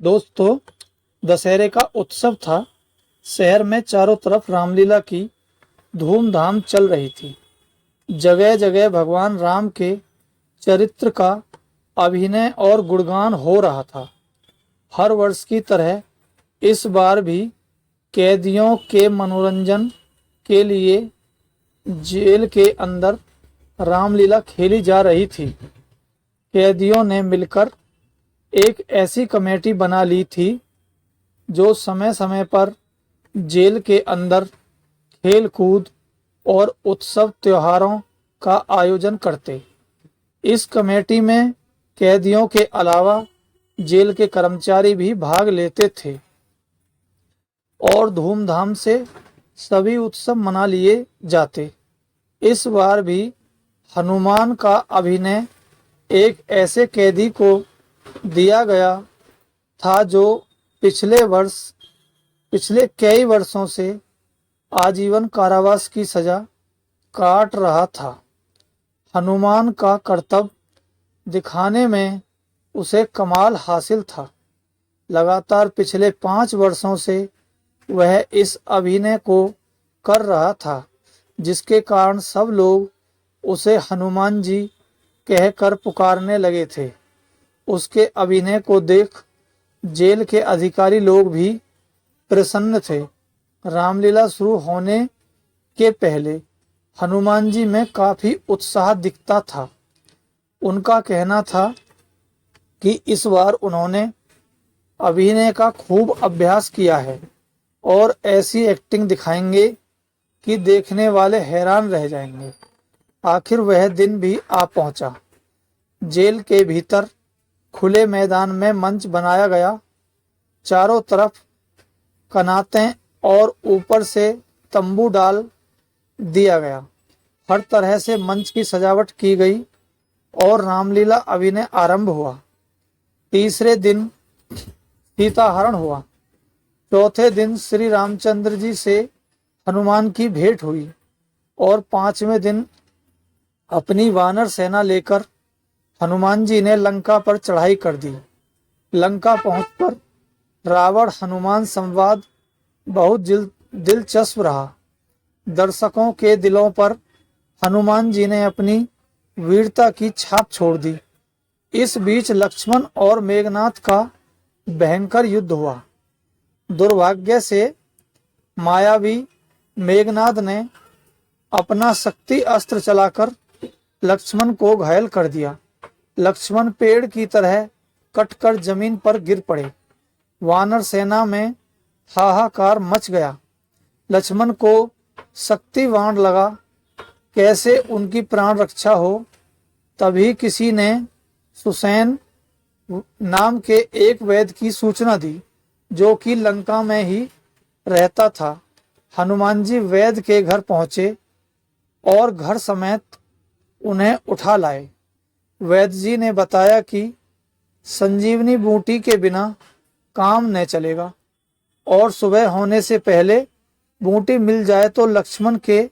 दोस्तों, दशहरे का उत्सव था। शहर में चारों तरफ रामलीला की धूमधाम चल रही थी। जगह जगह भगवान राम के चरित्र का अभिनय और गुणगान हो रहा था। हर वर्ष की तरह इस बार भी कैदियों के मनोरंजन के लिए जेल के अंदर रामलीला खेली जा रही थी। कैदियों ने मिलकर एक ऐसी कमेटी बना ली थी जो समय समय पर जेल के अंदर खेल कूद और उत्सव त्योहारों का आयोजन करते। इस कमेटी में कैदियों के अलावा जेल के कर्मचारी भी भाग लेते थे और धूमधाम से सभी उत्सव मना लिए जाते। इस बार भी हनुमान का अभिनय एक ऐसे कैदी को दिया गया था जो पिछले कई वर्षों से आजीवन कारावास की सजा काट रहा था। हनुमान का करतब दिखाने में उसे कमाल हासिल था। लगातार पिछले 5 वर्षों से वह इस अभिनय को कर रहा था, जिसके कारण सब लोग उसे हनुमान जी कहकर पुकारने लगे थे। उसके अभिनय को देख जेल के अधिकारी लोग भी प्रसन्न थे। रामलीला शुरू होने के पहले हनुमान जी में काफी उत्साह दिखता था। उनका कहना था कि इस बार उन्होंने अभिनय का खूब अभ्यास किया है और ऐसी एक्टिंग दिखाएंगे कि देखने वाले हैरान रह जाएंगे। आखिर वह दिन भी आ पहुंचा। जेल के भीतर खुले मैदान में मंच बनाया गया। चारों तरफ कनातें और ऊपर से तंबू डाल दिया गया। हर तरह से मंच की सजावट की गई और रामलीला अभिनय आरंभ हुआ। तीसरे दिन सीताहरण हुआ। चौथे दिन श्री रामचंद्र जी से हनुमान की भेंट हुई और 5वें दिन अपनी वानर सेना लेकर हनुमान जी ने लंका पर चढ़ाई कर दी। लंका पहुंचकर रावण हनुमान संवाद बहुत दिलचस्प रहा। दर्शकों के दिलों पर हनुमान जी ने अपनी वीरता की छाप छोड़ दी। इस बीच लक्ष्मण और मेघनाथ का भयंकर युद्ध हुआ। दुर्भाग्य से मायावी मेघनाथ ने अपना शक्ति अस्त्र चलाकर लक्ष्मण को घायल कर दिया। लक्ष्मण पेड़ की तरह कटकर जमीन पर गिर पड़े। वानर सेना में हाहाकार मच गया। लक्ष्मण को शक्ति बाण लगा, कैसे उनकी प्राण रक्षा हो। तभी किसी ने सुसैन नाम के एक वैद्य की सूचना दी, जो कि लंका में ही रहता था। हनुमान जी वैद्य के घर पहुंचे और घर समेत उन्हें उठा लाए। वैद्य जी ने बताया कि संजीवनी बूटी के बिना काम न चलेगा और सुबह होने से पहले बूटी मिल जाए तो लक्ष्मण के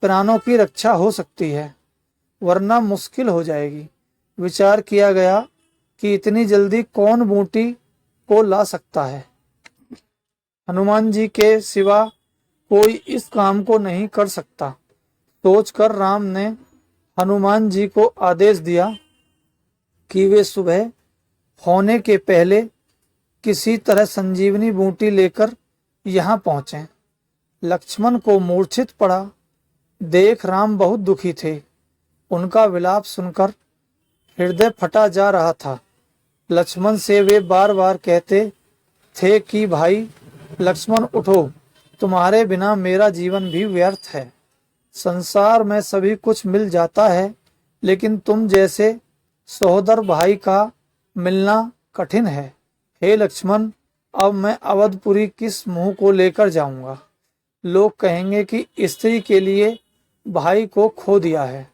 प्राणों की रक्षा हो सकती है, वरना मुश्किल हो जाएगी। विचार किया गया कि इतनी जल्दी कौन बूटी को ला सकता है। हनुमान जी के सिवा कोई इस काम को नहीं कर सकता। सोचकर राम ने हनुमान जी को आदेश दिया कि वे सुबह होने के पहले किसी तरह संजीवनी बूटी लेकर यहाँ पहुंचें। लक्ष्मण को मूर्छित पड़ा देख राम बहुत दुखी थे। उनका विलाप सुनकर हृदय फटा जा रहा था। लक्ष्मण से वे बार बार कहते थे कि भाई लक्ष्मण उठो, तुम्हारे बिना मेरा जीवन भी व्यर्थ है। संसार में सभी कुछ मिल जाता है, लेकिन तुम जैसे सहोदर भाई का मिलना कठिन है। हे लक्ष्मण, अब मैं अवधपुरी किस मुंह को लेकर जाऊंगा। लोग कहेंगे कि स्त्री के लिए भाई को खो दिया है।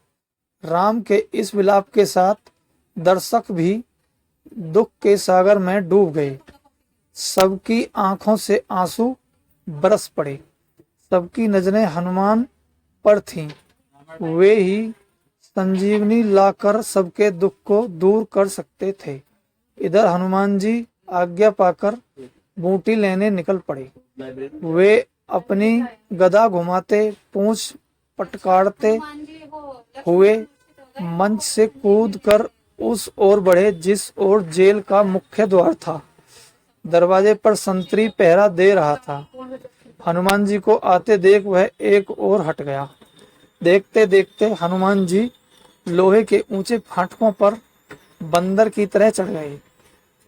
राम के इस विलाप के साथ दर्शक भी दुख के सागर में डूब गए। सबकी आंखों से आंसू बरस पड़े। सबकी नजरें हनुमान पर थीं। वे ही संजीवनी लाकर सबके दुख को दूर कर सकते थे। इधर हनुमान जी आज्ञा पाकर बूटी लेने निकल पड़े। वे अपनी गदा घुमाते, पूंछ पटकाड़ते हुए मंच से कूदकर उस ओर बढ़े जिस ओर जेल का मुख्य द्वार था। दरवाजे पर संतरी पहरा दे रहा था। हनुमान जी को आते देख वह एक ओर हट गया। देखते देखते हनुमान जी लोहे के ऊंचे फाटकों पर बंदर की तरह चढ़ गए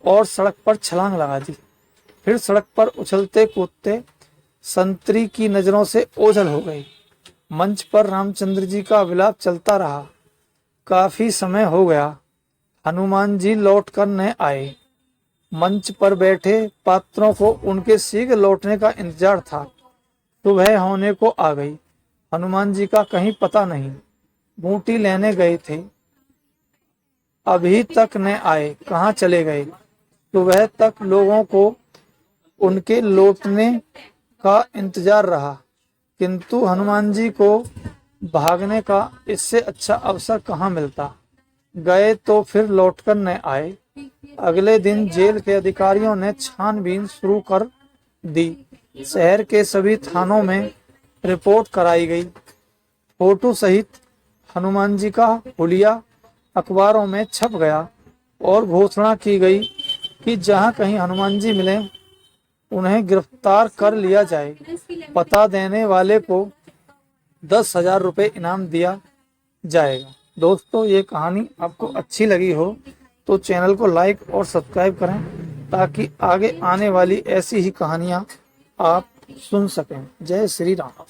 और सड़क पर छलांग लगा दी। फिर सड़क पर उछलते कूदते संतरी की नजरों से ओझल हो गए। मंच पर रामचंद्र जी का विलाप चलता रहा। काफी समय हो गया, हनुमान जी लौट कर न आए। मंच पर बैठे पात्रों को उनके शीघ्र लौटने का इंतजार था। सुबह होने को आ गई, हनुमान जी का कहीं पता नहीं। बूटी लेने गए थे, अभी तक न आए, कहाँ चले गए। सुबह तक लोगों को उनके लौटने का इंतजार रहा, किंतु हनुमान जी को भागने का इससे अच्छा अवसर कहाँ मिलता। गए तो फिर लौटकर न आए। अगले दिन जेल के अधिकारियों ने छानबीन शुरू कर दी। शहर के सभी थानों में रिपोर्ट कराई गई। फोटो सहित हनुमान जी का हुलिया अखबारों में छप गया और घोषणा की गई कि जहां कहीं हनुमान जी मिले उन्हें गिरफ्तार कर लिया जाए। पता देने वाले को 10,000 रुपये इनाम दिया जाएगा। दोस्तों, ये कहानी आपको अच्छी लगी हो तो चैनल को लाइक और सब्सक्राइब करें ताकि आगे आने वाली ऐसी ही कहानियाँ आप सुन सकें। जय श्री राम।